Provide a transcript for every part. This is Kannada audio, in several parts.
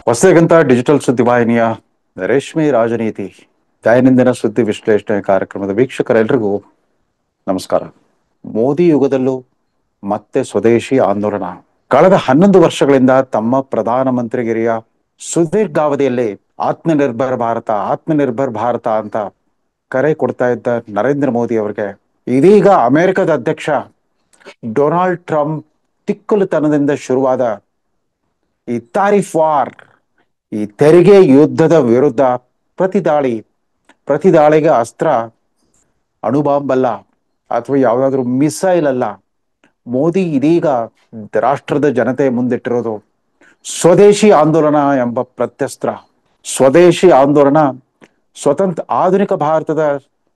ಹೊಸಗಂತ ಡಿಜಿಟಲ್ ಸುದ್ದಿವಾಹಿನಿಯ ರೇಷ್ಮೆ ರಾಜನೀತಿ ದೈನಂದಿನ ಸುದ್ದಿ ವಿಶ್ಲೇಷಣೆ ಕಾರ್ಯಕ್ರಮದ ವೀಕ್ಷಕರೆಲ್ಲರಿಗೂ ನಮಸ್ಕಾರ. ಮೋದಿ ಯುಗದಲ್ಲೂ ಮತ್ತೆ ಸ್ವದೇಶಿ ಆಂದೋಲನ. ಕಳೆದ 11 ವರ್ಷಗಳಿಂದ ತಮ್ಮ ಪ್ರಧಾನಮಂತ್ರಿಗಿರಿಯ ಸುದೀರ್ಘಾವಧಿಯಲ್ಲಿ ಆತ್ಮನಿರ್ಭರ್ ಭಾರತ ಅಂತ ಕರೆ ಕೊಡ್ತಾ ಇದ್ದ ನರೇಂದ್ರ ಮೋದಿ ಅವರಿಗೆ ಇದೀಗ ಅಮೆರಿಕದ ಅಧ್ಯಕ್ಷ ಡೊನಾಲ್ಡ್ ಟ್ರಂಪ್ ತಿಕ್ಕಲುತನದಿಂದ ಶುರುವಾದ ಈ ತಾರಿಫ್ ವಾರ್, ಈ ತೆರಿಗೆ ಯುದ್ಧದ ವಿರುದ್ಧ ಪ್ರತಿದಾಳಿಗೆ ಅಸ್ತ್ರ ಅಣುಬಾಂಬ್ ಅಲ್ಲ ಅಥವಾ ಯಾವುದಾದ್ರೂ ಮಿಸೈಲ್ ಅಲ್ಲ. ಮೋದಿ ಇದೀಗ ರಾಷ್ಟ್ರದ ಜನತೆ ಮುಂದಿಟ್ಟಿರೋದು ಸ್ವದೇಶಿ ಆಂದೋಲನ ಎಂಬ ಪ್ರತ್ಯಸ್ತ್ರ. ಸ್ವದೇಶಿ ಆಂದೋಲನ ಆಧುನಿಕ ಭಾರತದ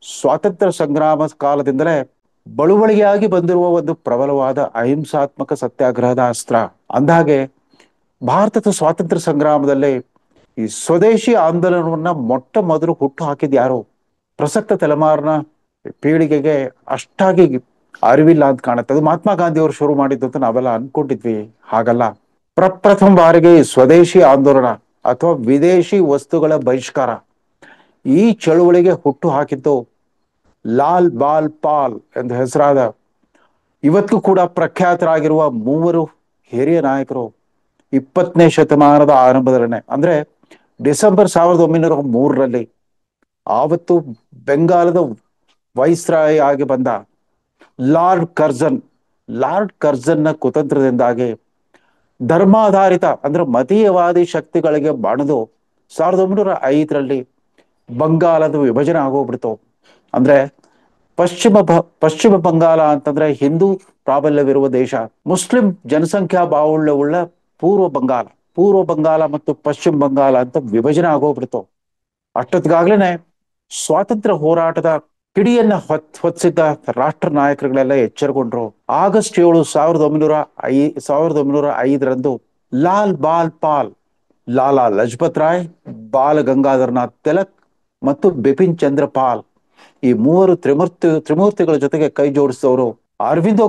ಸ್ವಾತಂತ್ರ್ಯ ಸಂಗ್ರಾಮ ಕಾಲದಿಂದಲೇ ಬಳುವಳಿಯಾಗಿ ಬಂದಿರುವ ಒಂದು ಪ್ರಬಲವಾದ ಅಹಿಂಸಾತ್ಮಕ ಸತ್ಯಾಗ್ರಹದ ಅಸ್ತ್ರ. ಅಂದಹಾಗೆ ಭಾರತದ ಸ್ವಾತಂತ್ರ್ಯ ಸಂಗ್ರಾಮದಲ್ಲಿ ಈ ಸ್ವದೇಶಿ ಆಂದೋಲನವನ್ನ ಮೊಟ್ಟ ಮೊದಲು ಹುಟ್ಟು ಹಾಕಿದ ಯಾರು? ಪ್ರಸಕ್ತ ತಲೆಮಾರಿನ ಪೀಳಿಗೆಗೆ ಅಷ್ಟಾಗಿ ಅರಿವಿಲ್ಲ ಅಂತ ಕಾಣುತ್ತೆ. ಅದು ಮಹಾತ್ಮ ಗಾಂಧಿ ಅವರು ಶುರು ಮಾಡಿದ್ದು ಅಂತ ನಾವೆಲ್ಲ ಅನ್ಕೊಂಡಿದ್ವಿ. ಹಾಗಲ್ಲ. ಪ್ರಪ್ರಥಮ ಬಾರಿಗೆ ಸ್ವದೇಶಿ ಆಂದೋಲನ ಅಥವಾ ವಿದೇಶಿ ವಸ್ತುಗಳ ಬಹಿಷ್ಕಾರ ಈ ಚಳುವಳಿಗೆ ಹುಟ್ಟು ಹಾಕಿದ್ದು ಲಾಲ್ ಬಾಲ್ ಪಾಲ್ ಎಂದು ಹೆಸರಾದ, ಇವತ್ತು ಕೂಡ ಪ್ರಖ್ಯಾತರಾಗಿರುವ ಮೂವರು ಹಿರಿಯ ನಾಯಕರು 20ನೇ ಶತಮಾನದ ಆರಂಭದಲ್ಲೇ, ಅಂದ್ರೆ ಡಿಸೆಂಬರ್ 1903ರಲ್ಲಿ ಆವತ್ತು ಬೆಂಗಾಲದ ವೈಸ್ರಾಯ್ ಆಗಿ ಬಂದ ಲಾರ್ಡ್ ಕರ್ಜನ್ನ ಕುತಂತ್ರದಿಂದಾಗಿ ಧರ್ಮಾಧಾರಿತ ಅಂದ್ರೆ ಮತೀಯವಾದಿ ಶಕ್ತಿಗಳಿಗೆ ಬಣದು 1905ರಲ್ಲಿ ಬಂಗಾಲದ ವಿಭಜನೆ ಆಗೋಗ್ಬಿಡ್ತು. ಅಂದ್ರೆ ಪಶ್ಚಿಮ ಬಂಗಾಲ ಅಂತಂದ್ರೆ ಹಿಂದೂ ಪ್ರಾಬಲ್ಯವಿರುವ ದೇಶ, ಮುಸ್ಲಿಂ ಜನಸಂಖ್ಯಾ ಬಾಹುಳ್ಯವುಳ್ಳ ಪೂರ್ವ ಬಂಗಾಲ ಮತ್ತು ಪಶ್ಚಿಮ ಬಂಗಾಲ ಅಂತ ವಿಭಜನೆ ಆಗೋಗ್ಬಿಡ್ತು. ಅಷ್ಟೊತ್ತಿಗಾಗ್ಲೇನೆ ಸ್ವಾತಂತ್ರ್ಯ ಹೋರಾಟದ ಕಿಡಿಯನ್ನ ಹೊತ್ತಿಸಿದ್ದ ರಾಷ್ಟ್ರ ನಾಯಕರುಗಳೆಲ್ಲ ಎಚ್ಚರಗೊಂಡ್ರು. ಆಗಸ್ಟ್ 7, 1905ರಂದು ಲಾಲ್ ಬಾಲ್ ಪಾಲ್, ಲಾಲಾ ಲಜಪತ್ ರಾಯ್, ಬಾಲ ಗಂಗಾಧರನಾಥ್ ತಿಲಕ್ ಮತ್ತು ಬಿಪಿನ್ ಚಂದ್ರ ಪಾಲ್, ಈ ಮೂವರು ತ್ರಿಮೂರ್ತಿಗಳ ಜೊತೆಗೆ ಕೈ ಜೋಡಿಸಿದವರು ಅರವಿಂದೋ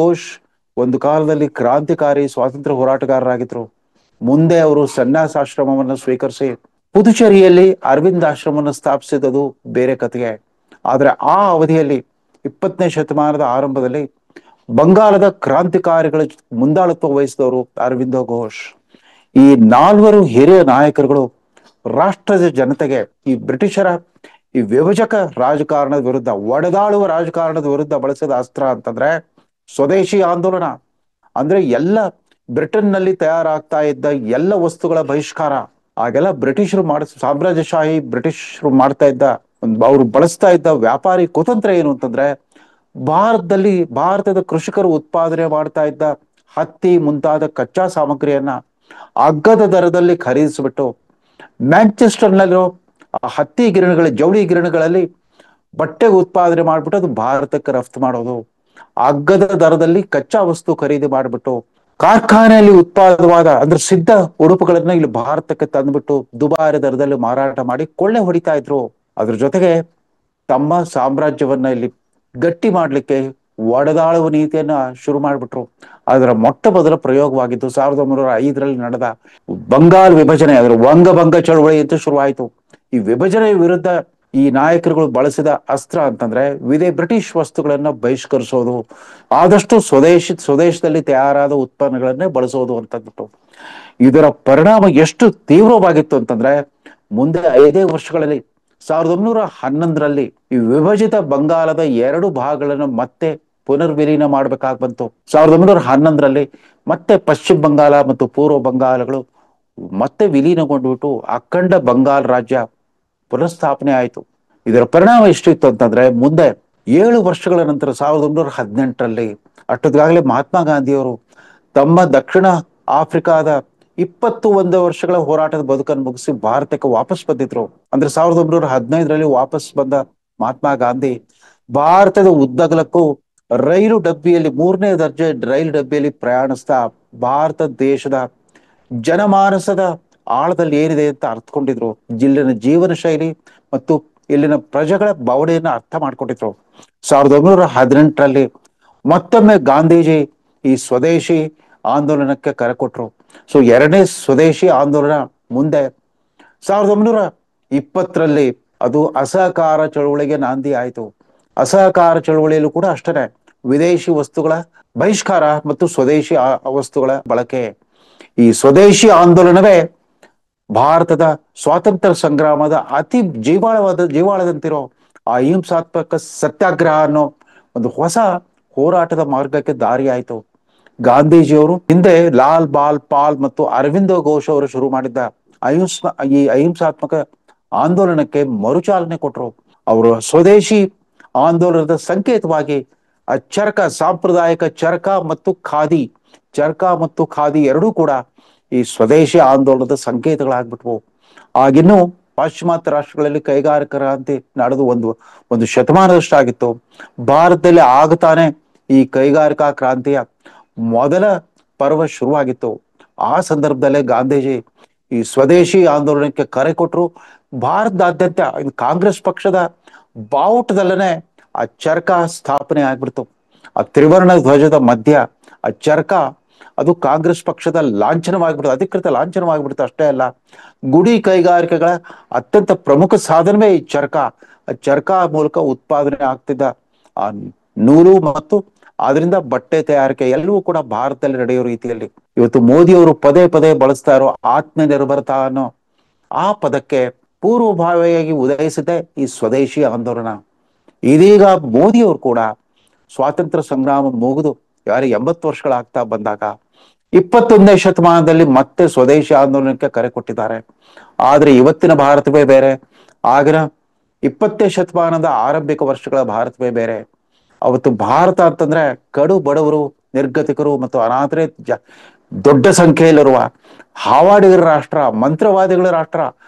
ಘೋಷ್ ಒಂದು ಕಾಲದಲ್ಲಿ ಕ್ರಾಂತಿಕಾರಿ ಸ್ವಾತಂತ್ರ್ಯ ಹೋರಾಟಗಾರರಾಗಿದ್ರು. ಮುಂದೆ ಅವರು ಸನ್ಯಾಸಾಶ್ರಮವನ್ನು ಸ್ವೀಕರಿಸಿ ಪುದುಚೇರಿಯಲ್ಲಿ ಅರವಿಂದ್ ಆಶ್ರಮವನ್ನು ಸ್ಥಾಪಿಸಿದ್ದು ಬೇರೆ ಕಥೆಗೆ. ಆದ್ರೆ ಆ ಅವಧಿಯಲ್ಲಿ 20ನೇ ಶತಮಾನದ ಆರಂಭದಲ್ಲಿ ಬಂಗಾಲದ ಕ್ರಾಂತಿಕಾರಿಗಳ ಮುಂದಾಳತ್ವ ವಹಿಸಿದವರು ಅರವಿಂದೋ ಘೋಷ್. ಈ 4 ಹಿರಿಯ ನಾಯಕರುಗಳು ರಾಷ್ಟ್ರದ ಜನತೆಗೆ ಈ ಬ್ರಿಟಿಷರ ಈ ವಿಭಜಕ ರಾಜಕಾರಣದ ವಿರುದ್ಧ, ಒಡೆದಾಳುವ ರಾಜಕಾರಣದ ವಿರುದ್ಧ ಬಳಸಿದ ಅಸ್ತ್ರ ಅಂತಂದ್ರೆ ಸ್ವದೇಶಿ ಆಂದೋಲನ. ಅಂದ್ರೆ ಎಲ್ಲ ಬ್ರಿಟನ್ನಲ್ಲಿ ತಯಾರಾಗ್ತಾ ಇದ್ದ ಎಲ್ಲ ವಸ್ತುಗಳ ಬಹಿಷ್ಕಾರ. ಆಗೆಲ್ಲ ಸಾಮ್ರಾಜ್ಯಶಾಹಿ ಬ್ರಿಟಿಷರು ಮಾಡ್ತಾ ಇದ್ದ ಅವ್ರು ಬಳಸ್ತಾ ಇದ್ದ ವ್ಯಾಪಾರಿ ಕುತಂತ್ರ ಏನು ಅಂತಂದ್ರೆ, ಭಾರತದ ಕೃಷಿಕರು ಉತ್ಪಾದನೆ ಮಾಡ್ತಾ ಇದ್ದ ಹತ್ತಿ ಮುಂತಾದ ಕಚ್ಚಾ ಸಾಮಗ್ರಿಯನ್ನ ಅಗ್ಗದ ದರದಲ್ಲಿ ಖರೀದಿಸಿಬಿಟ್ಟು ಮ್ಯಾಂಚೆಸ್ಟರ್ನಲ್ಲಿರೋ ಹತ್ತಿ ಜವಳಿ ಗಿರಣಿಗಳಲ್ಲಿ ಬಟ್ಟೆ ಉತ್ಪಾದನೆ ಮಾಡ್ಬಿಟ್ಟು ಅದು ಭಾರತಕ್ಕೆ ರಫ್ತು ಮಾಡೋದು. ಅಗ್ಗದ ದರದಲ್ಲಿ ಕಚ್ಚಾ ವಸ್ತು ಖರೀದಿ ಮಾಡಿಬಿಟ್ಟು ಕಾರ್ಖಾನೆಯಲ್ಲಿ ಉತ್ಪಾದವಾದ ಅಂದ್ರೆ ಸಿದ್ಧ ಉಡುಪುಗಳನ್ನ ಇಲ್ಲಿ ಭಾರತಕ್ಕೆ ತಂದ್ಬಿಟ್ಟು ದುಬಾರಿ ದರದಲ್ಲಿ ಮಾರಾಟ ಮಾಡಿ ಕೊಳ್ಳೆ ಹೊಡಿತಾ ಇದ್ರು. ಅದ್ರ ಜೊತೆಗೆ ತಮ್ಮ ಸಾಮ್ರಾಜ್ಯವನ್ನ ಇಲ್ಲಿ ಗಟ್ಟಿ ಮಾಡ್ಲಿಕ್ಕೆ ಒಡೆದಾಳುವ ನೀತಿಯನ್ನ ಶುರು ಮಾಡಿಬಿಟ್ರು. ಅದರ ಮೊಟ್ಟ ಮೊದಲ ಪ್ರಯೋಗವಾಗಿದ್ದು 1905ರಲ್ಲಿ ನಡೆದ ಬಂಗಾಲ್ ವಿಭಜನೆ, ಅದರ ವಂಗಭಂಗ ಚಳವಳಿ ಅಂತ ಶುರುವಾಯಿತು. ಈ ವಿಭಜನೆಯ ವಿರುದ್ಧ ಈ ನಾಯಕರುಗಳು ಬಳಸಿದ ಅಸ್ತ್ರ ಅಂತಂದ್ರೆ ಬ್ರಿಟಿಷ್ ವಸ್ತುಗಳನ್ನ ಬಹಿಷ್ಕರಿಸೋದು, ಆದಷ್ಟು ಸ್ವದೇಶದಲ್ಲಿ ತಯಾರಾದ ಉತ್ಪನ್ನಗಳನ್ನೇ ಬಳಸೋದು ಅಂತಂದ್ಬಿಟ್ಟು. ಇದರ ಪರಿಣಾಮ ಎಷ್ಟು ತೀವ್ರವಾಗಿತ್ತು ಅಂತಂದ್ರೆ, ಮುಂದೆ 5 ವರ್ಷಗಳಲ್ಲಿ 1911ರಲ್ಲಿ ಈ ವಿಭಜಿತ ಬಂಗಾಲದ 2 ಭಾಗಗಳನ್ನು ಮತ್ತೆ ಪುನರ್ವಿಲೀನ ಮಾಡ್ಬೇಕಾಗಿ ಬಂತು. 1911ರಲ್ಲಿ ಮತ್ತೆ ಪಶ್ಚಿಮ ಬಂಗಾಲ ಮತ್ತು ಪೂರ್ವ ಬಂಗಾಲಗಳು ಮತ್ತೆ ವಿಲೀನಗೊಂಡ್ಬಿಟ್ಟು ಅಖಂಡ ಬಂಗಾಲ್ ರಾಜ್ಯ ಪುನಃಸ್ಥಾಪನೆ ಆಯಿತು. ಇದರ ಪರಿಣಾಮ ಎಷ್ಟಿತ್ತು ಅಂತಂದ್ರೆ, ಮುಂದೆ 7 ವರ್ಷಗಳ ನಂತರ 1918ರಲ್ಲಿ ಅಷ್ಟೊತ್ತಿಗಾಗಲೇ ಮಹಾತ್ಮ ಗಾಂಧಿಯವರು ತಮ್ಮ ದಕ್ಷಿಣ ಆಫ್ರಿಕಾದ 21 ವರ್ಷಗಳ ಹೋರಾಟದ ಬದುಕನ್ನು ಮುಗಿಸಿ ಭಾರತಕ್ಕೆ ವಾಪಸ್ ಬಂದಿದ್ರು. ಅಂದ್ರೆ 1915ರಲ್ಲಿ ವಾಪಸ್ ಬಂದ ಮಹಾತ್ಮ ಗಾಂಧಿ ಭಾರತದ ಉದ್ದಗಲಕ್ಕೂ ರೈಲು ಡಬ್ಬಿಯಲ್ಲಿ 3ನೇ ದರ್ಜೆ ರೈಲು ಡಬ್ಬಿಯಲ್ಲಿ ಪ್ರಯಾಣಿಸ್ತಾ ಭಾರತ ದೇಶದ ಜನಮಾನಸದ ಆಳದಲ್ಲಿ ಏನಿದೆ ಅಂತ ಅರ್ಥಕೊಂಡಿದ್ರು. ಇಲ್ಲಿನ ಜೀವನ ಶೈಲಿ ಮತ್ತು ಇಲ್ಲಿನ ಪ್ರಜೆಗಳ ಭಾವನೆಯನ್ನ ಅರ್ಥ ಮಾಡ್ಕೊಂಡಿದ್ರು. 1918ರಲ್ಲಿ ಮತ್ತೊಮ್ಮೆ ಗಾಂಧೀಜಿ ಈ ಸ್ವದೇಶಿ ಆಂದೋಲನಕ್ಕೆ ಕರೆ ಕೊಟ್ರು. ಸೊ ಎರಡನೇ ಸ್ವದೇಶಿ ಆಂದೋಲನ ಮುಂದೆ 1920ರಲ್ಲಿ ಅದು ಅಸಹಕಾರ ಚಳುವಳಿಗೆ ನಾಂದಿ ಆಯಿತು. ಅಸಹಕಾರ ಚಳುವಳಿಯಲ್ಲೂ ಕೂಡ ಅಷ್ಟೇ ವಿದೇಶಿ ವಸ್ತುಗಳ ಬಹಿಷ್ಕಾರ ಮತ್ತು ಸ್ವದೇಶಿ ವಸ್ತುಗಳ ಬಳಕೆ. ಈ ಸ್ವದೇಶಿ ಆಂದೋಲನವೇ ಭಾರತದ ಸ್ವಾತಂತ್ರ್ಯ ಸಂಗ್ರಾಮದ ಅತಿ ಜೀವಾಳದಂತಿರೋ ಆ ಅಹಿಂಸಾತ್ಮಕ ಸತ್ಯಾಗ್ರಹ ಅನ್ನೋ ಒಂದು ಹೊಸ ಹೋರಾಟದ ಮಾರ್ಗಕ್ಕೆ ದಾರಿ ಆಯಿತು. ಗಾಂಧೀಜಿಯವರು ಹಿಂದೆ ಲಾಲ್ ಬಾಲ್ ಪಾಲ್ ಮತ್ತು ಅರವಿಂದ ಘೋಷ್ ಅವರು ಶುರು ಮಾಡಿದ್ದ ಈ ಅಹಿಂಸಾತ್ಮಕ ಆಂದೋಲನಕ್ಕೆ ಮರುಚಾಲನೆ ಕೊಟ್ಟರು. ಅವರು ಸ್ವದೇಶಿ ಆಂದೋಲನದ ಸಂಕೇತವಾಗಿ ಆ ಚರಕ, ಸಾಂಪ್ರದಾಯಿಕ ಚರಕ ಮತ್ತು ಖಾದಿ ಎರಡೂ ಕೂಡ ಈ ಸ್ವದೇಶಿ ಆಂದೋಲನದ ಸಂಕೇತಗಳಾಗ್ಬಿಟ್ವು. ಆಗಿನ್ನು ಪಾಶ್ಚಿಮಾತ್ಯ ರಾಷ್ಟ್ರಗಳಲ್ಲಿ ಕೈಗಾರಿಕಾ ಕ್ರಾಂತಿ ನಡೆದು ಒಂದು ಶತಮಾನದಷ್ಟಾಗಿತ್ತು. ಭಾರತದಲ್ಲಿ ಆಗತಾನೆ ಈ ಕೈಗಾರಿಕಾ ಕ್ರಾಂತಿಯ ಮೊದಲ ಪರ್ವ ಶುರುವಾಗಿತ್ತು. ಆ ಸಂದರ್ಭದಲ್ಲೇ ಗಾಂಧೀಜಿ ಈ ಸ್ವದೇಶಿ ಆಂದೋಲನಕ್ಕೆ ಕರೆ ಕೊಟ್ಟರು. ಭಾರತದಾದ್ಯಂತ ಕಾಂಗ್ರೆಸ್ ಪಕ್ಷದ ಬಾವುಟದಲ್ಲೇ ಆ ಚರಕ ಸ್ಥಾಪನೆ ಆಗ್ಬಿಡ್ತು. ಆ ತ್ರಿವರ್ಣ ಧ್ವಜದ ಮಧ್ಯ ಆ ಚರಕ ಅದು ಕಾಂಗ್ರೆಸ್ ಪಕ್ಷದ ಲಾಂಛನವಾಗ್ಬಿಡ್ತು, ಅಧಿಕೃತ ಲಾಂಛನವಾಗ್ಬಿಡ್ತು. ಅಷ್ಟೇ ಅಲ್ಲ, ಗುಡಿ ಕೈಗಾರಿಕೆಗಳ ಅತ್ಯಂತ ಪ್ರಮುಖ ಸಾಧನವೇ ಈ ಚರಕ. ಆ ಚರಕ ಮೂಲಕ ಉತ್ಪಾದನೆ ಆಗ್ತಿದ್ದ ಆ ನೂಲು ಮತ್ತು ಅದರಿಂದ ಬಟ್ಟೆ ತಯಾರಿಕೆ ಎಲ್ಲವೂ ಕೂಡ ಭಾರತದಲ್ಲಿ ನಡೆಯೋ ರೀತಿಯಲ್ಲಿ ಇವತ್ತು ಮೋದಿಯವರು ಪದೇ ಪದೇ ಬಳಸ್ತಾ ಇರೋ ಆತ್ಮನಿರ್ಭರತಾ ಅನ್ನೋ ಆ ಪದಕ್ಕೆ ಪೂರ್ವಭಾವಿಯಾಗಿ ಉದಯಿಸಿದೆ ಈ ಸ್ವದೇಶಿ ಆಂದೋಲನ. ಇದೀಗ ಮೋದಿಯವರು ಕೂಡ ಸ್ವಾತಂತ್ರ್ಯ ಸಂಗ್ರಾಮ ಮುಗಿದು 80 ವರ್ಷಗಳಾಗ್ತಾ ಬಂದಾಗ 21ನೇ ಶತಮಾನದಲ್ಲಿ ಮತ್ತೆ ಸ್ವದೇಶಿ ಆಂದೋಲನಕ್ಕೆ ಕರೆ ಕೊಟ್ಟಿದ್ದಾರೆ. ಆದ್ರೆ ಇವತ್ತಿನ ಭಾರತವೇ ಬೇರೆ, ಆಗಿನ 20ನೇ ಶತಮಾನದ ಆರಂಭಿಕ ವರ್ಷಗಳ ಭಾರತವೇ ಬೇರೆ. ಅವತ್ತು ಭಾರತ ಅಂತಂದ್ರೆ ಕಡು ಬಡವರು, ನಿರ್ಗತಿಕರು ಮತ್ತು ಅನಾಥರೇ ದೊಡ್ಡ ಸಂಖ್ಯೆಯಲ್ಲಿರುವ ಹಾವಾಡಿಗರ ರಾಷ್ಟ್ರ, ಮಂತ್ರವಾದಿಗಳ ರಾಷ್ಟ್ರ,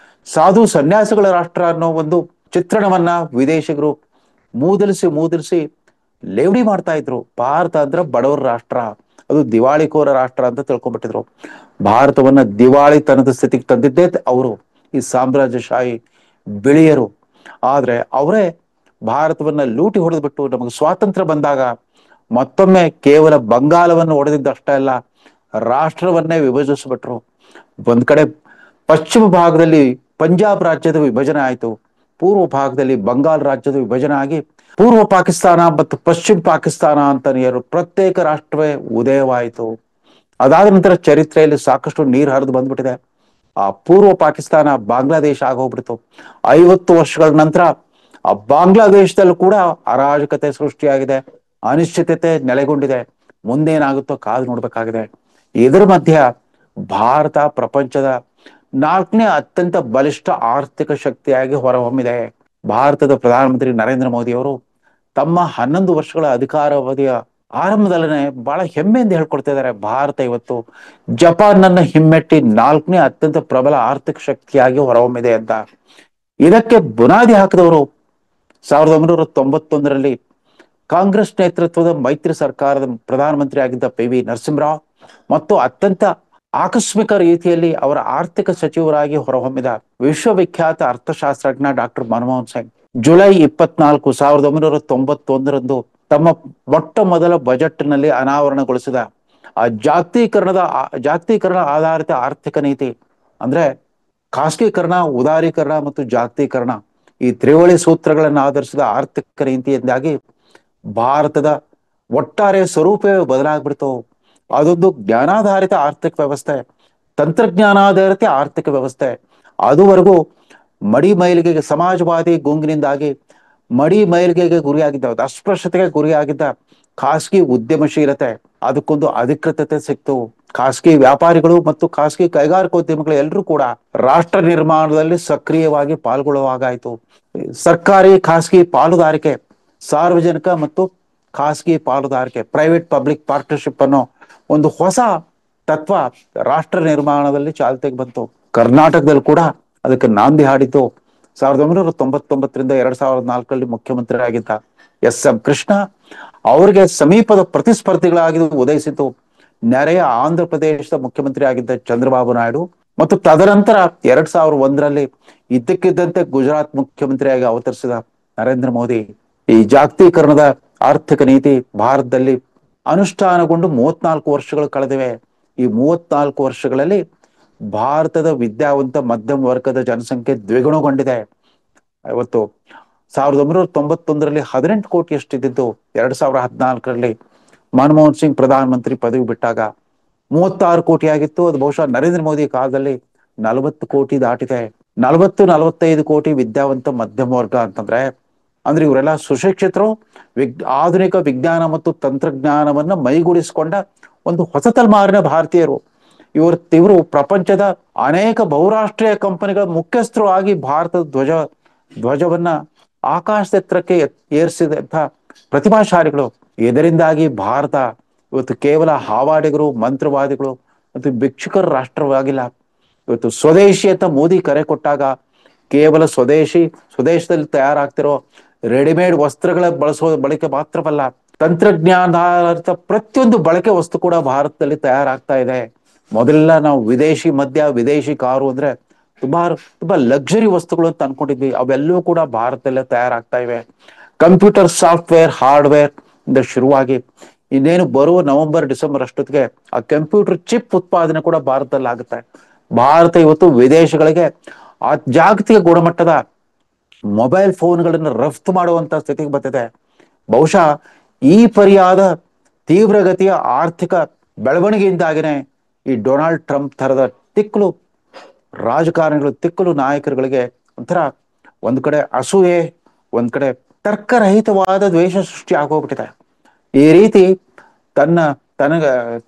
ಸಾಧು ಸನ್ಯಾಸಿಗಳ ರಾಷ್ಟ್ರ ಅನ್ನೋ ಒಂದು ಚಿತ್ರಣವನ್ನ ವಿದೇಶಿಗರು ಮೂದಲಿಸಿ ಲೇವಡಿ ಮಾಡ್ತಾ ಇದ್ರು. ಭಾರತ ಅಂದ್ರೆ ಬಡವರ ರಾಷ್ಟ್ರ, ಅದು ದಿವಾಳಿಕೋರ ರಾಷ್ಟ್ರ ಅಂತ ತಿಳ್ಕೊಂಡ್ಬಿಟ್ಟಿದ್ರು. ಭಾರತವನ್ನ ದಿವಾಳಿತನದ ಸ್ಥಿತಿಗೆ ತಂದಿದ್ದೇ ಅವರು, ಈ ಸಾಮ್ರಾಜ್ಯಶಾಹಿ ಬಿಳಿಯರು. ಆದ್ರೆ ಅವರೇ ಭಾರತವನ್ನ ಲೂಟಿ ಹೊಡೆದ್ಬಿಟ್ಟು ನಮಗೆ ಸ್ವಾತಂತ್ರ್ಯ ಬಂದಾಗ ಮತ್ತೊಮ್ಮೆ ಕೇವಲ ಬಂಗಾಲವನ್ನು ಹೊಡೆದಿದ್ದಷ್ಟೇ ಅಲ್ಲ, ರಾಷ್ಟ್ರವನ್ನೇ ವಿಭಜಿಸ್ಬಿಟ್ರು. ಒಂದ್ ಕಡೆ ಪಶ್ಚಿಮ ಭಾಗದಲ್ಲಿ ಪಂಜಾಬ್ ರಾಜ್ಯದ ವಿಭಜನೆ ಆಯಿತು, ಪೂರ್ವ ಭಾಗದಲ್ಲಿ ಬಂಗಾಳ ರಾಜ್ಯದ ವಿಭಜನೆ ಆಗಿ ಪೂರ್ವ ಪಾಕಿಸ್ತಾನ ಮತ್ತು ಪಶ್ಚಿಮ ಪಾಕಿಸ್ತಾನ ಅಂತ ಪ್ರತ್ಯೇಕ ರಾಷ್ಟ್ರವೇ ಉದಯವಾಯಿತು. ಅದಾದ ನಂತರ ಚರಿತ್ರೆಯಲ್ಲಿ ಸಾಕಷ್ಟು ನೀರು ಹರಿದು ಬಂದ್ಬಿಟ್ಟಿದೆ. ಆ ಪೂರ್ವ ಪಾಕಿಸ್ತಾನ ಬಾಂಗ್ಲಾದೇಶ ಆಗೋಗ್ಬಿಡ್ತು. 50 ವರ್ಷಗಳ ನಂತರ ಆ ಬಾಂಗ್ಲಾದೇಶದಲ್ಲೂ ಕೂಡ ಅರಾಜಕತೆ ಸೃಷ್ಟಿಯಾಗಿದೆ, ಅನಿಶ್ಚಿತತೆ ನೆಲೆಗೊಂಡಿದೆ. ಮುಂದೇನಾಗುತ್ತೋ ಕಾದು ನೋಡ್ಬೇಕಾಗಿದೆ. ಇದರ ಮಧ್ಯ ಭಾರತ ಪ್ರಪಂಚದ 4ನೇ ಅತ್ಯಂತ ಬಲಿಷ್ಠ ಆರ್ಥಿಕ ಶಕ್ತಿಯಾಗಿ ಹೊರಹೊಮ್ಮಿದೆ. ಭಾರತದ ಪ್ರಧಾನಮಂತ್ರಿ ನರೇಂದ್ರ ಮೋದಿ ಅವರು ತಮ್ಮ 11 ವರ್ಷಗಳ ಅಧಿಕಾರಾವಧಿಯ ಆರಂಭದಲ್ಲೇ ಬಹಳ ಹೆಮ್ಮೆಯಿಂದ ಹೇಳ್ಕೊಡ್ತಾ ಇದ್ದಾರೆ, ಭಾರತ ಇವತ್ತು ಜಪಾನ್ ಅನ್ನ ಹಿಮ್ಮೆಟ್ಟಿ 4ನೇ ಅತ್ಯಂತ ಪ್ರಬಲ ಆರ್ಥಿಕ ಶಕ್ತಿಯಾಗಿ ಹೊರಹೊಮ್ಮಿದೆ ಅಂತ. ಇದಕ್ಕೆ ಬುನಾದಿ ಹಾಕಿದವರು 1991ರಲ್ಲಿ ಕಾಂಗ್ರೆಸ್ ನೇತೃತ್ವದ ಮೈತ್ರಿ ಸರ್ಕಾರದ ಪ್ರಧಾನಮಂತ್ರಿ ಆಗಿದ್ದ PV ನರಸಿಂಹರಾವ್ ಮತ್ತು ಅತ್ಯಂತ ಆಕಸ್ಮಿಕ ರೀತಿಯಲ್ಲಿ ಅವರ ಆರ್ಥಿಕ ಸಚಿವರಾಗಿ ಹೊರಹೊಮ್ಮಿದ ವಿಶ್ವವಿಖ್ಯಾತ ಅರ್ಥಶಾಸ್ತ್ರಜ್ಞ ಡಾಕ್ಟರ್ ಮನಮೋಹನ್ ಸಿಂಗ್. ಜುಲೈ 24, 1991ರಂದು ತಮ್ಮ ಮೊಟ್ಟ ಮೊದಲ ಬಜೆಟ್ ನಲ್ಲಿ ಅನಾವರಣಗೊಳಿಸಿದ ಆ ಜಾಗತೀಕರಣ ಆಧಾರಿತ ಆರ್ಥಿಕ ನೀತಿ, ಅಂದ್ರೆ ಖಾಸಗೀಕರಣ, ಉದಾರೀಕರಣ ಮತ್ತು ಜಾಗತೀಕರಣ, ಈ ತ್ರಿವಳಿ ಸೂತ್ರಗಳನ್ನು ಆಧರಿಸಿದ ಆರ್ಥಿಕ ನೀತಿಯಿಂದಾಗಿ ಭಾರತದ ಒಟ್ಟಾರೆ ಸ್ವರೂಪವೇ ಬದಲಾಗ್ಬಿಡ್ತು. ಅದೊಂದು ಜ್ಞಾನಾಧಾರಿತ ಆರ್ಥಿಕ ವ್ಯವಸ್ಥೆ, ತಂತ್ರಜ್ಞಾನಾಧಾರಿತ ಆರ್ಥಿಕ ವ್ಯವಸ್ಥೆ. ಅದುವರೆಗೂ ಮೈಲಿಗೆಗೆ ಸಮಾಜವಾದಿ ಗುಂಗಿನಿಂದಾಗಿ ಮೈಲಿಗೆಗೆ ಗುರಿಯಾಗಿದ್ದ, ಅಸ್ಪೃಶ್ಯತೆಗೆ ಗುರಿಯಾಗಿದ್ದ ಖಾಸಗಿ ಉದ್ಯಮಶೀಲತೆ ಅದಕ್ಕೊಂದು ಅಧಿಕೃತತೆ ಸಿಕ್ತು. ಖಾಸಗಿ ವ್ಯಾಪಾರಿಗಳು ಮತ್ತು ಖಾಸಗಿ ಕೈಗಾರಿಕೋದ್ಯಮಿಗಳು ಎಲ್ಲರೂ ಕೂಡ ರಾಷ್ಟ್ರ ನಿರ್ಮಾಣದಲ್ಲಿ ಸಕ್ರಿಯವಾಗಿ ಪಾಲ್ಗೊಳ್ಳುವಾಗಾಯಿತು. ಸರ್ಕಾರಿ ಖಾಸಗಿ ಪಾಲುದಾರಿಕೆ, ಸಾರ್ವಜನಿಕ ಮತ್ತು ಖಾಸಗಿ ಪಾಲುದಾರಿಕೆ, ಪ್ರೈವೇಟ್ ಪಬ್ಲಿಕ್ ಪಾರ್ಟ್ನರ್ಶಿಪ್ ಅನ್ನೋ ಒಂದು ಹೊಸ ತತ್ವ ರಾಷ್ಟ್ರ ನಿರ್ಮಾಣದಲ್ಲಿ ಚಾಲ್ತಿಗೆ ಬಂತು. ಕರ್ನಾಟಕದಲ್ಲಿ ಕೂಡ ಅದಕ್ಕೆ ನಾಂದಿ ಹಾಡಿತು 1999ರಿಂದ 2004ರಲ್ಲಿ ಮುಖ್ಯಮಂತ್ರಿ ಆಗಿದ್ದ SM ಕೃಷ್ಣ. ಅವರಿಗೆ ಸಮೀಪದ ಪ್ರತಿಸ್ಪರ್ಧಿಗಳಾಗಿ ಉದಯಿಸಿತು ನೆರೆಯ ಆಂಧ್ರ ಪ್ರದೇಶದ ಮುಖ್ಯಮಂತ್ರಿ ಆಗಿದ್ದ ಚಂದ್ರಬಾಬು ನಾಯ್ಡು ಮತ್ತು ತದನಂತರ 2001ರಲ್ಲಿ ಇದ್ದಕ್ಕಿದ್ದಂತೆ ಗುಜರಾತ್ ಮುಖ್ಯಮಂತ್ರಿಯಾಗಿ ಅವತರಿಸಿದ ನರೇಂದ್ರ ಮೋದಿ. ಈ ಜಾಗತೀಕರಣದ ಆರ್ಥಿಕ ನೀತಿ ಭಾರತದಲ್ಲಿ ಅನುಷ್ಠಾನಗೊಂಡು 34 ವರ್ಷಗಳು ಕಳೆದಿವೆ. ಈ 34 ವರ್ಷಗಳಲ್ಲಿ ಭಾರತದ ವಿದ್ಯಾವಂತ ಮಧ್ಯಮ ವರ್ಗದ ಜನಸಂಖ್ಯೆ ದ್ವಿಗುಣಗೊಂಡಿದೆ. ಇವತ್ತು 1991ರಲ್ಲಿ 18 ಕೋಟಿ ಅಷ್ಟಿದ್ದು 2014ರಲ್ಲಿ ಮನಮೋಹನ್ ಸಿಂಗ್ ಪ್ರಧಾನಮಂತ್ರಿ ಪದವಿ ಬಿಟ್ಟಾಗ 36 ಕೋಟಿ ಆಗಿತ್ತು. ಅದು ಬಹುಶಃ ನರೇಂದ್ರ ಮೋದಿ ಕಾಲದಲ್ಲಿ 40 ಕೋಟಿ ದಾಟಿದೆ. 40-45 ಕೋಟಿ ವಿದ್ಯಾವಂತ ಮಧ್ಯಮ ವರ್ಗ ಅಂತಂದ್ರೆ ಅಂದ್ರೆ ಇವರೆಲ್ಲ ಸುಶಿಕ್ಷಿತರು, ಆಧುನಿಕ ವಿಜ್ಞಾನ ಮತ್ತು ತಂತ್ರಜ್ಞಾನವನ್ನ ಮೈಗೂಡಿಸಿಕೊಂಡ ಒಂದು ಹೊಸ ತಲೆಮಾರಿನ ಭಾರತೀಯರು. ಇವರು ಪ್ರಪಂಚದ ಅನೇಕ ಬಹುರಾಷ್ಟ್ರೀಯ ಕಂಪನಿಗಳ ಮುಖ್ಯಸ್ಥರು ಆಗಿ ಭಾರತದ ಧ್ವಜವನ್ನ ಆಕಾಶದೆತ್ತರಕ್ಕೆ ಏರಿಸಿದಂಥ ಪ್ರತಿಭಾಶಾಲಿಗಳು. ಇದರಿಂದಾಗಿ ಭಾರತ ಇವತ್ತು ಕೇವಲ ಹಾವಾಡಿಗರು, ಮಂತ್ರವಾದಿಗಳು ಮತ್ತು ಭಿಕ್ಷುಕರ ರಾಷ್ಟ್ರವಾಗಿಲ್ಲ. ಇವತ್ತು ಸ್ವದೇಶಿ ಅಂತ ಮೋದಿ ಕರೆ ಕೊಟ್ಟಾಗ ಕೇವಲ ಸ್ವದೇಶದಲ್ಲಿ ತಯಾರಾಗ್ತಿರೋ ರೆಡಿಮೇಡ್ ವಸ್ತ್ರಗಳ ಬಳಕೆ ಮಾತ್ರವಲ್ಲ, ತಂತ್ರಜ್ಞಾನಾಧಾರಿತ ಪ್ರತಿಯೊಂದು ಬಳಕೆ ವಸ್ತು ಕೂಡ ಭಾರತದಲ್ಲಿ ತಯಾರಾಗ್ತಾ ಇದೆ. ಮೊದಲೆಲ್ಲ ನಾವು ವಿದೇಶಿ ಮದ್ಯ, ವಿದೇಶಿ ಕಾರು ಅಂದ್ರೆ ತುಂಬಾ ಲಕ್ಸುರಿ ವಸ್ತುಗಳು ಅಂತ ಅನ್ಕೊಂಡಿದ್ವಿ. ಅವೆಲ್ಲವೂ ಕೂಡ ಭಾರತದಲ್ಲೇ ತಯಾರಾಗ್ತಾ ಇವೆ. ಕಂಪ್ಯೂಟರ್ ಸಾಫ್ಟ್ವೇರ್, ಹಾರ್ಡ್ವೇರ್ ಇಂದ ಶುರುವಾಗಿ ಇನ್ನೇನು ಬರುವ ನವೆಂಬರ್-ಡಿಸೆಂಬರ್ ಅಷ್ಟೊತ್ತಿಗೆ ಆ ಕಂಪ್ಯೂಟರ್ ಚಿಪ್ ಉತ್ಪಾದನೆ ಕೂಡ ಭಾರತದಲ್ಲಿ ಆಗುತ್ತೆ. ಭಾರತ ಇವತ್ತು ವಿದೇಶಗಳಿಗೆ ಆ ಜಾಗತಿಕ ಗುಣಮಟ್ಟದ ಮೊಬೈಲ್ ಫೋನ್ಗಳನ್ನು ರಫ್ತು ಮಾಡುವಂತ ಸ್ಥಿತಿಗೆ ಬರ್ತಿದೆ. ಬಹುಶಃ ಈ ಪರಿಯಾದ ತೀವ್ರಗತಿಯ ಆರ್ಥಿಕ ಬೆಳವಣಿಗೆಯಿಂದಾಗಿನೇ ಈ ಡೊನಾಲ್ಡ್ ಟ್ರಂಪ್ ತರದ ತಿಕ್ಕಲು ರಾಜಕಾರಣಿಗಳು, ತಿಕ್ಕಲು ನಾಯಕರುಗಳಿಗೆ ಒಂಥರ ಒಂದ್ ಕಡೆ ಅಸೂಯೆ, ಒಂದ್ ಕಡೆ ತರ್ಕರಹಿತವಾದ ದ್ವೇಷ ಸೃಷ್ಟಿ ಆಗೋಗ್ಬಿಟ್ಟಿದೆ. ಈ ರೀತಿ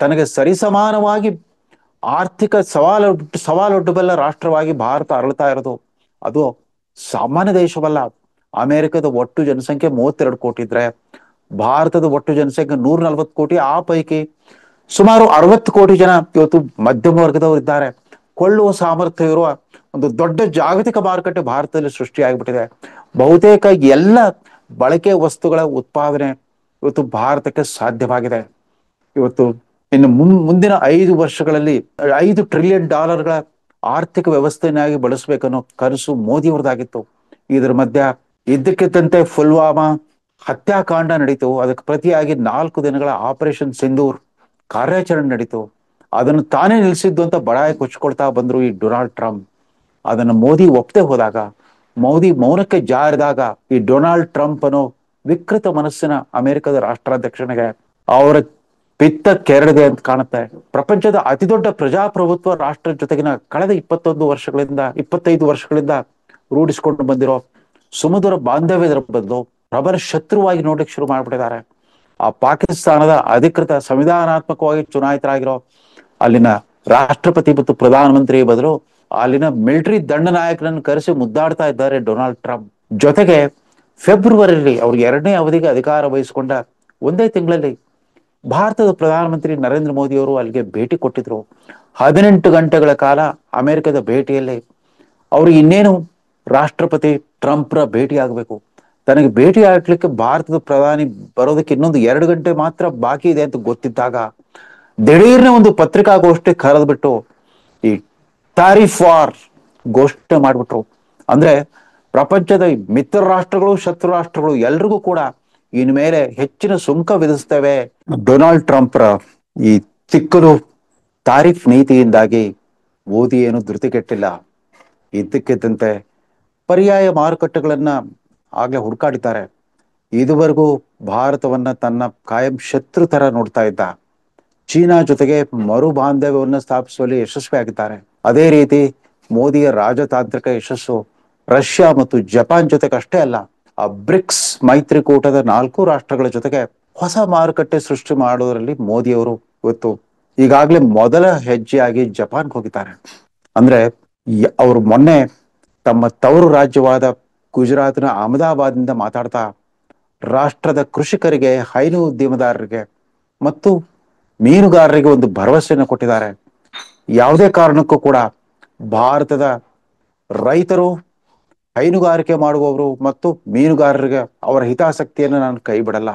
ತನಗೆ ಸರಿಸಮಾನವಾಗಿ ಆರ್ಥಿಕ ಸವಾಲೊಡ್ಡಬಲ್ಲ ರಾಷ್ಟ್ರವಾಗಿ ಭಾರತ ಅರಳ್ತಾ ಇರೋದು. ಅದು ಸಾಮಾನ್ಯ ದೇಶವಲ್ಲ. ಅಮೆರಿಕದ ಒಟ್ಟು ಜನಸಂಖ್ಯೆ 32 ಕೋಟಿ ಇದ್ರೆ ಭಾರತದ ಒಟ್ಟು ಜನಸಂಖ್ಯೆ 140 ಕೋಟಿ. ಆ ಪೈಕಿ ಸುಮಾರು 60 ಕೋಟಿ ಜನ ಇವತ್ತು ಮಧ್ಯಮ ವರ್ಗದವರು ಇದ್ದಾರೆ. ಕೊಳ್ಳುವ ಸಾಮರ್ಥ್ಯ ಇರುವ ಒಂದು ದೊಡ್ಡ ಜಾಗತಿಕ ಮಾರುಕಟ್ಟೆ ಭಾರತದಲ್ಲಿ ಸೃಷ್ಟಿಯಾಗಿಬಿಟ್ಟಿದೆ. ಬಹುತೇಕ ಎಲ್ಲ ಬಳಕೆ ವಸ್ತುಗಳ ಉತ್ಪಾದನೆ ಇವತ್ತು ಭಾರತಕ್ಕೆ ಸಾಧ್ಯವಾಗಿದೆ. ಇವತ್ತು ಇನ್ನು ಮುಂದಿನ 5 ವರ್ಷಗಳಲ್ಲಿ $5 ಟ್ರಿಲಿಯನ್ ಆರ್ಥಿಕ ವ್ಯವಸ್ಥೆಯನ್ನಾಗಿ ಬಳಸಬೇಕನ್ನೋ ಕನಸು ಮೋದಿಯವ್ರದ್ದಾಗಿತ್ತು. ಇದರ ಮಧ್ಯ ಇದ್ದಕ್ಕಿದ್ದಂತೆ ಪುಲ್ವಾಮಾ ಹತ್ಯಾಕಾಂಡ ನಡೀತು. ಅದಕ್ಕೆ ಪ್ರತಿಯಾಗಿ 4 ದಿನಗಳ ಆಪರೇಷನ್ ಸಿಂಧೂರ್ ಕಾರ್ಯಾಚರಣೆ ನಡೀತು. ಅದನ್ನು ತಾನೇ ನಿಲ್ಲಿಸಿದ್ದು ಅಂತ ಬಡಾಯಿ ಕೊಚ್ಕೊಳ್ತಾ ಬಂದ್ರು ಈ ಡೊನಾಲ್ಡ್ ಟ್ರಂಪ್. ಅದನ್ನು ಮೋದಿ ಒಪ್ಪದೆ ಹೋದಾಗ, ಮೋದಿ ಮೌನಕ್ಕೆ ಜಾರಿದಾಗ ಈ ಡೊನಾಲ್ಡ್ ಟ್ರಂಪ್ ಅನ್ನೋ ವಿಕೃತ ಮನಸ್ಸಿನ ಅಮೆರಿಕದ ರಾಷ್ಟ್ರಾಧ್ಯಕ್ಷನಿಗೆ ಅವರ ಪಿತ್ತ ಕೆರಳಿದೆ ಅಂತ ಕಾಣುತ್ತೆ. ಪ್ರಪಂಚದ ಅತಿ ದೊಡ್ಡ ಪ್ರಜಾಪ್ರಭುತ್ವ ರಾಷ್ಟ್ರದ ಜೊತೆಗಿನ ಕಳೆದ 25 ವರ್ಷಗಳಿಂದ ರೂಢಿಸಿಕೊಂಡು ಬಂದಿರೋ ಸುಮಧುರ ಬಾಂಧವ್ಯದ ಬದಲು ಪ್ರಬಲ ಶತ್ರುವಾಗಿ ನೋಡ್ಲಿಕ್ಕೆ ಶುರು ಮಾಡ್ಬಿಟ್ಟಿದ್ದಾರೆ. ಆ ಪಾಕಿಸ್ತಾನದ ಅಧಿಕೃತ ಸಂವಿಧಾನಾತ್ಮಕವಾಗಿ ಚುನಾಯಿತರಾಗಿರೋ ಅಲ್ಲಿನ ರಾಷ್ಟ್ರಪತಿ ಮತ್ತು ಪ್ರಧಾನಮಂತ್ರಿ ಬದಲು ಅಲ್ಲಿನ ಮಿಲಿಟರಿ ದಂಡನಾಯಕರನ್ನು ಕರೆಸಿ ಮುದ್ದಾಡ್ತಾ ಇದ್ದಾರೆ ಡೊನಾಲ್ಡ್ ಟ್ರಂಪ್. ಜೊತೆಗೆ ಫೆಬ್ರವರಿಯಲ್ಲಿ ಅವ್ರಿಗೆ 2ನೇ ಅವಧಿಗೆ ಅಧಿಕಾರ ವಹಿಸಿಕೊಂಡ ಒಂದೇ ತಿಂಗಳಲ್ಲಿ ಭಾರತದ ಪ್ರಧಾನಮಂತ್ರಿ ನರೇಂದ್ರ ಮೋದಿ ಅವರು ಅಲ್ಲಿಗೆ ಭೇಟಿ ಕೊಟ್ಟಿದ್ರು. 18 ಗಂಟೆಗಳ ಕಾಲ ಅಮೆರಿಕದ ಭೇಟಿಯಲ್ಲಿ ಅವರು ಇನ್ನೇನು ರಾಷ್ಟ್ರಪತಿ ಟ್ರಂಪ್ರ ಭೇಟಿ ಆಗಬೇಕು. ತನಗೆ ಭೇಟಿ ಆಗ್ಲಿಕ್ಕೆ ಭಾರತದ ಪ್ರಧಾನಿ ಬರೋದಕ್ಕೆ ಇನ್ನೊಂದು 2 ಗಂಟೆ ಮಾತ್ರ ಬಾಕಿ ಇದೆ ಅಂತ ಗೊತ್ತಿದ್ದಾಗ ದಿಢೀರ್ನ ಒಂದು ಪತ್ರಿಕಾಗೋಷ್ಠಿ ಕರೆದ್ಬಿಟ್ಟು ಈ ತಾರಿಫ್ ವಾರ್ ಘೋಷಣೆ ಮಾಡ್ಬಿಟ್ರು. ಅಂದ್ರೆ ಪ್ರಪಂಚದ ಮಿತ್ರ ರಾಷ್ಟ್ರಗಳು, ಶತ್ರು ರಾಷ್ಟ್ರಗಳು ಎಲ್ರಿಗೂ ಕೂಡ ಇನ್ಮೇಲೆ ಹೆಚ್ಚಿನ ಸುಂಕ ವಿಧಿಸ್ತೇವೆ. ಡೊನಾಲ್ಡ್ ಟ್ರಂಪ್ರ ಈ ತಿಕ್ಕಲು ತಾರಿಫ್ ನೀತಿಯಿಂದಾಗಿ ಮೋದಿ ಏನು ಧೃತಿಗೆಟ್ಟಿಲ್ಲ. ಇದ್ದಕ್ಕಿದ್ದಂತೆ ಪರ್ಯಾಯ ಮಾರುಕಟ್ಟೆಗಳನ್ನ ಆಗ್ಲೇ ಹುಡುಕಾಡಿದ್ದಾರೆ. ಇದುವರೆಗೂ ಭಾರತವನ್ನ ತನ್ನ ಕಾಯಂ ಶತ್ರು ತರ ನೋಡ್ತಾ ಇದ್ದ ಚೀನಾ ಜೊತೆಗೆ ಮರು ಬಾಂಧವ್ಯವನ್ನು ಸ್ಥಾಪಿಸುವಲ್ಲಿ ಯಶಸ್ವಿಯಾಗಿದ್ದಾರೆ. ಅದೇ ರೀತಿ ಮೋದಿಯ ರಾಜತಾಂತ್ರಿಕ ಯಶಸ್ಸು ರಷ್ಯಾ ಮತ್ತು ಜಪಾನ್ ಜೊತೆಗಷ್ಟೇ ಅಲ್ಲ, ಆ ಬ್ರಿಕ್ಸ್ ಮೈತ್ರಿಕೂಟದ 4 ರಾಷ್ಟ್ರಗಳ ಜೊತೆಗೆ ಹೊಸ ಮಾರುಕಟ್ಟೆ ಸೃಷ್ಟಿ ಮಾಡೋದ್ರಲ್ಲಿ ಮೋದಿಯವರು ಇವತ್ತು ಈಗಾಗಲೇ ಮೊದಲ ಹೆಜ್ಜೆಯಾಗಿ ಜಪಾನ್ಗೆ ಹೋಗಿದ್ದಾರೆ. ಅಂದ್ರೆ ಅವರು ಮೊನ್ನೆ ತಮ್ಮ ತವರು ರಾಜ್ಯವಾದ ಗುಜರಾತ್ನ ಅಹಮದಾಬಾದ್ನಿಂದ ಮಾತಾಡ್ತಾ ರಾಷ್ಟ್ರದ ಕೃಷಿಕರಿಗೆ, ಹೈನು ಉದ್ಯಮದಾರರಿಗೆ ಮತ್ತು ಮೀನುಗಾರರಿಗೆ ಒಂದು ಭರವಸೆಯನ್ನು ಕೊಟ್ಟಿದ್ದಾರೆ. ಯಾವುದೇ ಕಾರಣಕ್ಕೂ ಕೂಡ ಭಾರತದ ರೈತರು, ಹೈನುಗಾರಿಕೆ ಮಾಡುವವರು ಮತ್ತು ಮೀನುಗಾರರಿಗೆ ಅವರ ಹಿತಾಸಕ್ತಿಯನ್ನು ನಾನು ಕೈ ಬಿಡಲ್ಲ.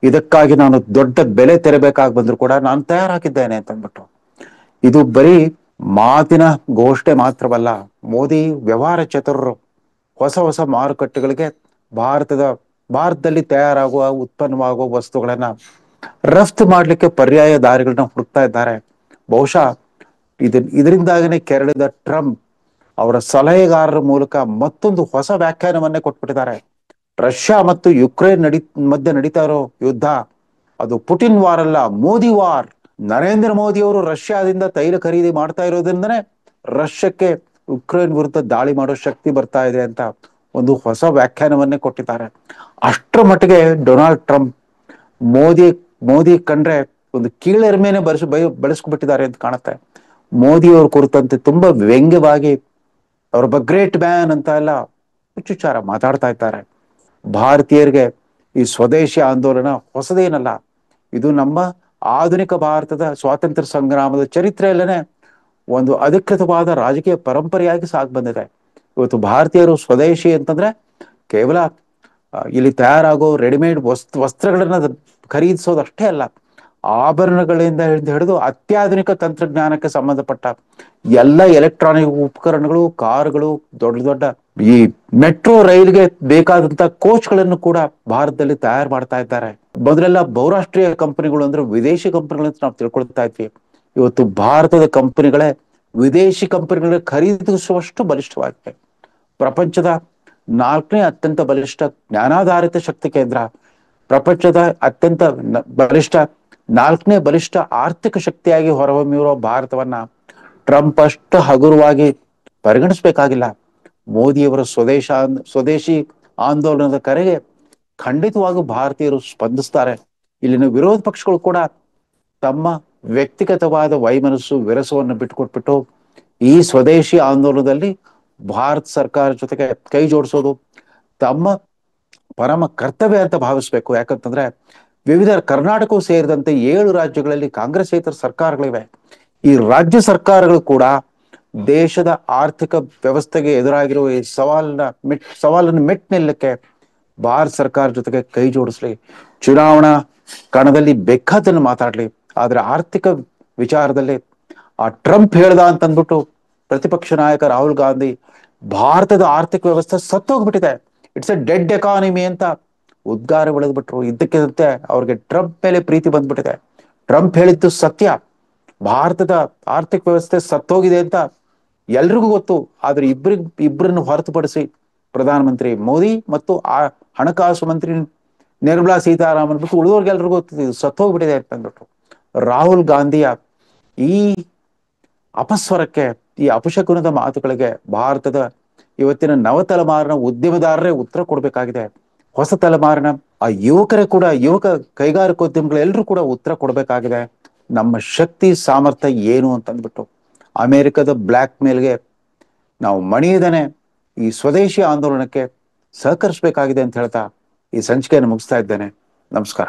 ಇದಕ್ಕಾಗಿ ನಾನು ದೊಡ್ಡ ಬೆಲೆ ತೆರಬೇಕಾಗಿ ಬಂದ್ರು ಕೂಡ ನಾನು ತಯಾರಾಗಿದ್ದೇನೆ ಅಂತ ಅಂದ್ಬಿಟ್ಟು. ಇದು ಬರೀ ಮಾತಿನ ಘೋಷಣೆ ಮಾತ್ರವಲ್ಲ, ಮೋದಿ ವ್ಯವಹಾರ ಚತುರರು. ಹೊಸ ಮಾರುಕಟ್ಟೆಗಳಿಗೆ ಭಾರತದಲ್ಲಿ ತಯಾರಾಗುವ ಉತ್ಪನ್ನವಾಗುವ ವಸ್ತುಗಳನ್ನ ರಫ್ತು ಮಾಡ್ಲಿಕ್ಕೆ ಪರ್ಯಾಯ ದಾರಿಗಳನ್ನ ಹುಡುಕ್ತಾ ಇದ್ದಾರೆ. ಬಹುಶಃ ಇದರಿಂದಾಗನೇ ಕೆರಳಿದ ಟ್ರಂಪ್ ಅವರ ಸಲಹೆಗಾರರ ಮೂಲಕ ಮತ್ತೊಂದು ಹೊಸ ವ್ಯಾಖ್ಯಾನವನ್ನೇ ಕೊಟ್ಬಿಟ್ಟಿದ್ದಾರೆ. ರಷ್ಯಾ ಮತ್ತು ಯುಕ್ರೇನ್ ಮಧ್ಯೆ ನಡೀತಾ ಇರೋ ಯುದ್ಧ ಅದು ಪುಟಿನ್ ವಾರ್ ಅಲ್ಲ, ಮೋದಿ ವಾರ್. ನರೇಂದ್ರ ಮೋದಿ ಅವರು ರಷ್ಯಾದಿಂದ ತೈಲ ಖರೀದಿ ಮಾಡ್ತಾ ಇರೋದ್ರಿಂದನೇ ರಷ್ಯಕ್ಕೆ ಯುಕ್ರೇನ್ ವಿರುದ್ಧ ದಾಳಿ ಮಾಡೋ ಶಕ್ತಿ ಬರ್ತಾ ಇದೆ ಅಂತ ಒಂದು ಹೊಸ ವ್ಯಾಖ್ಯಾನವನ್ನೇ ಕೊಟ್ಟಿದ್ದಾರೆ. ಅಷ್ಟರ ಮಟ್ಟಿಗೆ ಡೊನಾಲ್ಡ್ ಟ್ರಂಪ್ ಮೋದಿ ಮೋದಿ ಕಂಡ್ರೆ ಒಂದು ಕೀಳೆರ್ಮೆನೆ ಬಳಸ್ಕೊಬಿಟ್ಟಿದ್ದಾರೆ ಅಂತ ಕಾಣುತ್ತೆ. ಮೋದಿಯವ್ರ ಕುರಿತಂತೆ ತುಂಬಾ ವ್ಯಂಗ್ಯವಾಗಿ ಅವ್ರೊಬ್ಬ ಗ್ರೇಟ್ ಮ್ಯಾನ್ ಅಂತ ಎಲ್ಲ ಹುಚ್ಚುಚ್ಚಾರ ಮಾತಾಡ್ತಾ ಇದ್ದಾರೆ. ಭಾರತೀಯರಿಗೆ ಈ ಸ್ವದೇಶಿ ಆಂದೋಲನ ಹೊಸದೇನಲ್ಲ. ಇದು ನಮ್ಮ ಆಧುನಿಕ ಭಾರತದ ಸ್ವಾತಂತ್ರ್ಯ ಸಂಗ್ರಾಮದ ಚರಿತ್ರೆಯಲ್ಲೇನೆ ಒಂದು ಅಧಿಕೃತವಾದ ರಾಜಕೀಯ ಪರಂಪರೆಯಾಗಿ ಸಾಗಿ ಬಂದಿದೆ. ಇವತ್ತು ಭಾರತೀಯರು ಸ್ವದೇಶಿ ಅಂತಂದ್ರೆ ಕೇವಲ ಇಲ್ಲಿ ತಯಾರಾಗೋ ರೆಡಿಮೇಡ್ ವಸ್ತ್ರಗಳನ್ನ ಖರೀದಿಸೋದು ಅಷ್ಟೇ ಅಲ್ಲ, ಆಭರಣಗಳಿಂದ ಹಿಡಿದು ಅತ್ಯಾಧುನಿಕ ತಂತ್ರಜ್ಞಾನಕ್ಕೆ ಸಂಬಂಧಪಟ್ಟ ಎಲ್ಲ ಎಲೆಕ್ಟ್ರಾನಿಕ್ ಉಪಕರಣಗಳು, ಕಾರುಗಳು, ದೊಡ್ಡ ದೊಡ್ಡ ಈ ಮೆಟ್ರೋ ರೈಲ್ಗೆ ಬೇಕಾದಂತ ಕೋಚ್ಗಳನ್ನು ಕೂಡ ಭಾರತದಲ್ಲಿ ತಯಾರು ಮಾಡ್ತಾ ಇದ್ದಾರೆ. ಮೊದಲೆಲ್ಲ ಬಹುರಾಷ್ಟ್ರೀಯ ಕಂಪನಿಗಳು ಅಂದ್ರೆ ವಿದೇಶಿ ಕಂಪನಿಗಳಂತ ನಾವು ತಿಳ್ಕೊಳ್ತಾ ಇದ್ವಿ. ಇವತ್ತು ಭಾರತದ ಕಂಪನಿಗಳೇ ವಿದೇಶಿ ಕಂಪನಿಗಳ ಖರೀದಿಸುವಷ್ಟು ಬಲಿಷ್ಠವಾಗಿದೆ. ಪ್ರಪಂಚದ 4ನೇ ಅತ್ಯಂತ ಬಲಿಷ್ಠ ಜ್ಞಾನಾಧಾರಿತ ಶಕ್ತಿ ಕೇಂದ್ರ, ಪ್ರಪಂಚದ ಅತ್ಯಂತ ಬಲಿಷ್ಠ 4ನೇ ಬಲಿಷ್ಠ ಆರ್ಥಿಕ ಶಕ್ತಿಯಾಗಿ ಹೊರಹೊಮ್ಮಿರುವ ಭಾರತವನ್ನ ಟ್ರಂಪ್ ಅಷ್ಟು ಹಗುರವಾಗಿ ಪರಿಗಣಿಸ್ಬೇಕಾಗಿಲ್ಲ. ಮೋದಿಯವರ ಸ್ವದೇಶಿ ಆಂದೋಲನದ ಕರೆಗೆ ಖಂಡಿತವಾಗೂ ಭಾರತೀಯರು ಸ್ಪಂದಿಸ್ತಾರೆ. ಇಲ್ಲಿನ ವಿರೋಧ ಪಕ್ಷಗಳು ಕೂಡ ತಮ್ಮ ವ್ಯಕ್ತಿಗತವಾದ ವೈಮನಸ್ಸು ವಿರಸವನ್ನು ಬಿಟ್ಟುಕೊಟ್ಬಿಟ್ಟು ಈ ಸ್ವದೇಶಿ ಆಂದೋಲನದಲ್ಲಿ ಭಾರತ ಸರ್ಕಾರ ಜೊತೆಗೆ ಕೈ ಜೋಡಿಸೋದು ತಮ್ಮ ಪರಮ ಕರ್ತವ್ಯ ಅಂತ ಭಾವಿಸ್ಬೇಕು. ಯಾಕಂತಂದ್ರೆ ವಿವಿಧ ಕರ್ನಾಟಕವು ಸೇರಿದಂತೆ 7 ರಾಜ್ಯಗಳಲ್ಲಿ ಕಾಂಗ್ರೆಸ್ಸೇತರ ಸರ್ಕಾರಗಳಿವೆ. ಈ ರಾಜ್ಯ ಸರ್ಕಾರಗಳು ಕೂಡ ದೇಶದ ಆರ್ಥಿಕ ವ್ಯವಸ್ಥೆಗೆ ಎದುರಾಗಿರುವ ಈ ಸವಾಲನ್ನು ಮೆಟ್ ನಿಲ್ಲಕ್ಕೆ ಭಾರತ ಸರ್ಕಾರ ಜೊತೆಗೆ ಕೈ ಜೋಡಿಸ್ಲಿ. ಚುನಾವಣಾ ಕಣದಲ್ಲಿ ಬೇಕಾದನ್ನು ಮಾತಾಡ್ಲಿ, ಆದ್ರೆ ಆರ್ಥಿಕ ವಿಚಾರದಲ್ಲಿ ಆ ಟ್ರಂಪ್ ಹೇಳ್ದ ಅಂತಂದ್ಬಿಟ್ಟು ಪ್ರತಿಪಕ್ಷ ನಾಯಕ ರಾಹುಲ್ ಗಾಂಧಿ ಭಾರತದ ಆರ್ಥಿಕ ವ್ಯವಸ್ಥೆ ಸತ್ತೋಗ್ಬಿಟ್ಟಿದೆ, ಇಟ್ಸ್ ಎ ಡೆಡ್ ಎಕಾನಮಿ ಅಂತ ಉದ್ಗಾರ ಬೆಳೆದ್ಬಿಟ್ರು. ಇದ್ದಕ್ಕಿದ್ದಂತೆ ಅವ್ರಿಗೆ ಟ್ರಂಪ್ ಮೇಲೆ ಪ್ರೀತಿ ಬಂದ್ಬಿಟ್ಟಿದೆ. ಟ್ರಂಪ್ ಹೇಳಿದ್ದು ಸತ್ಯ, ಭಾರತದ ಆರ್ಥಿಕ ವ್ಯವಸ್ಥೆ ಸತ್ತೋಗಿದೆ ಅಂತ ಎಲ್ರಿಗೂ ಗೊತ್ತು. ಆದ್ರೆ ಇಬ್ಬರನ್ನು ಹೊರತುಪಡಿಸಿ ಪ್ರಧಾನಮಂತ್ರಿ ಮೋದಿ ಮತ್ತು ಆ ಹಣಕಾಸು ಮಂತ್ರಿ ನಿರ್ಮಲಾ ಸೀತಾರಾಮನ್ ಬಿಟ್ಟು ಉಳಿದವ್ರಿಗೆಲ್ರಿಗೂ ಗೊತ್ತಿದೆ ಸತ್ತೋಗ್ಬಿಟ್ಟಿದೆ ಅಂತಂದ್ಬಿಟ್ಟು. ರಾಹುಲ್ ಗಾಂಧಿಯ ಈ ಅಪಸ್ವರಕ್ಕೆ, ಈ ಅಪಶಕುನದ ಮಾತುಗಳಿಗೆ ಭಾರತದ ಇವತ್ತಿನ ನವತಲೆಮಾರಿನ ಉದ್ಯಮದಾರರೇ ಉತ್ತರ ಕೊಡ್ಬೇಕಾಗಿದೆ. ಹೊಸ ತಲೆಮಾರಿನ ಆ ಯುವಕ ಕೈಗಾರಿಕೋದ್ಯಮಿಗಳೆಲ್ಲರೂ ಕೂಡ ಉತ್ತರ ಕೊಡ್ಬೇಕಾಗಿದೆ. ನಮ್ಮ ಶಕ್ತಿ ಸಾಮರ್ಥ್ಯ ಏನು ಅಂತಂದ್ಬಿಟ್ಟು ಅಮೆರಿಕದ ಬ್ಲ್ಯಾಕ್ ಮೇಲ್ಗೆ ನಾವು ಮಣಿಯದೇನೆ ಈ ಸ್ವದೇಶಿ ಆಂದೋಲನಕ್ಕೆ ಸಹಕರಿಸಬೇಕಾಗಿದೆ ಅಂತ ಹೇಳ್ತಾ ಈ ಸಂಚಿಕೆಯನ್ನು ಮುಗಿಸ್ತಾ ಇದ್ದೇನೆ. ನಮಸ್ಕಾರ.